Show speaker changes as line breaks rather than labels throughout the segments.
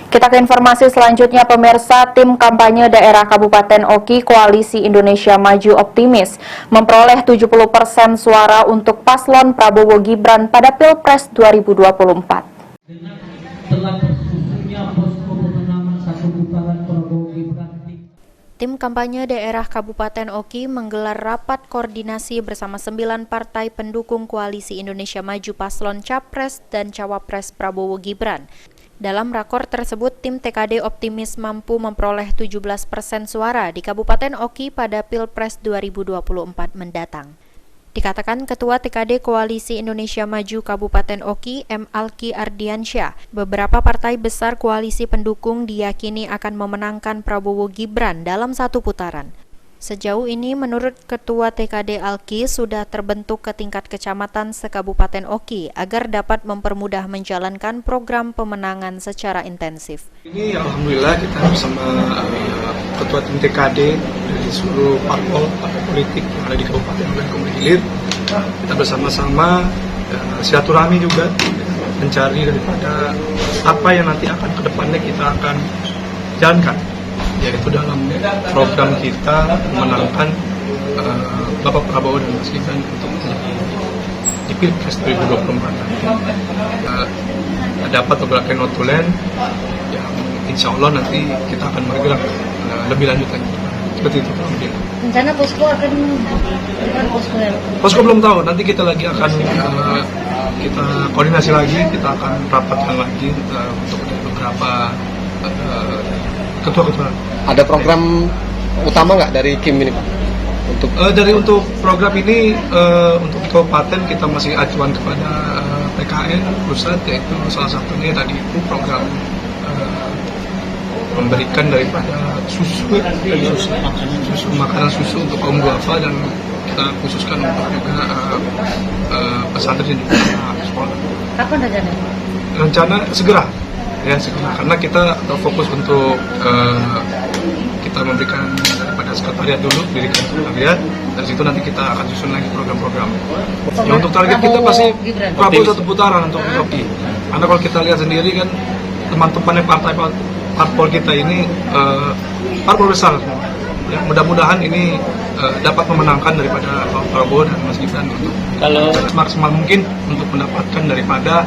Kita ke informasi selanjutnya, pemirsa. Tim kampanye daerah Kabupaten Oki Koalisi Indonesia Maju optimis memperoleh 70% suara untuk paslon Prabowo Gibran pada Pilpres 2024. Tim kampanye daerah Kabupaten Oki menggelar rapat koordinasi bersama 9 partai pendukung Koalisi Indonesia Maju paslon Capres dan Cawapres Prabowo Gibran. Dalam rakor tersebut, tim TKD optimis mampu memperoleh 17% suara di Kabupaten Oki pada Pilpres 2024 mendatang. Dikatakan Ketua TKD Koalisi Indonesia Maju Kabupaten Oki, M. Alki Ardiansyah, beberapa partai besar koalisi pendukung diyakini akan memenangkan Prabowo Gibran dalam satu putaran. Sejauh ini, menurut Ketua TKD Alki, sudah terbentuk ke tingkat kecamatan se-Kabupaten Oki agar dapat mempermudah menjalankan program pemenangan secara intensif.
Ini alhamdulillah kita bersama Ketua tim TKD dari seluruh partai politik yang ada di Kabupaten dan Komisi Hilir, kita bersama-sama silaturahmi juga mencari daripada apa yang nanti akan ke depannya kita akan jalankan, yaitu dalam program kita memenangkan Bapak Prabowo dan Mas Gibran untuk di Pilpres 2024 nanti. Dapat beberapa notulen yang insya Allah nanti kita akan bergerak lebih lanjut lagi. Seperti itu.
Rencana posko akan
posko belum tahu, nanti kita lagi akan kita koordinasi lagi, kita akan rapatkan lagi untuk beberapa ketua-ketua.
Ada program utama nggak dari Kim ini, Pak?
Untuk program ini untuk kabupaten kita masih acuan kepada PKN pusat, yaitu salah satunya tadi itu program memberikan daripada makanan susu untuk kaum duafa, dan kita khususkan untuk juga pesantren di sekolah.
Kapan rencananya?
Rencana segera. Ya, karena kita fokus untuk kita memberikan pada sekretariat dulu, dirikan sekretariat, dari situ nanti kita akan susun lagi program-program. Ya, untuk target kita pasti Prabowo satu putaran untuk Oki. Karena kalau kita lihat sendiri kan teman-temannya parpol kita ini parpol besar semua. Ya, mudah-mudahan ini dapat memenangkan daripada Prabowo dan Mas Gibran untuk maksimal mungkin untuk mendapatkan daripada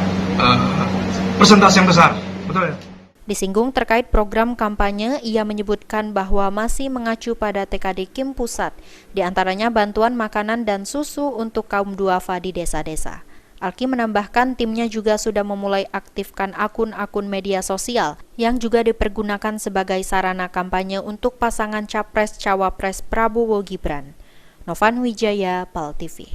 persentase yang besar. Betul ya?
Disinggung terkait program kampanye, ia menyebutkan bahwa masih mengacu pada TKD Kim Pusat, diantaranya bantuan makanan dan susu untuk kaum duafa di desa-desa. Alki menambahkan timnya juga sudah memulai aktifkan akun-akun media sosial yang juga dipergunakan sebagai sarana kampanye untuk pasangan Capres-Cawapres Prabowo Gibran. Novan Wijaya, PAL TV.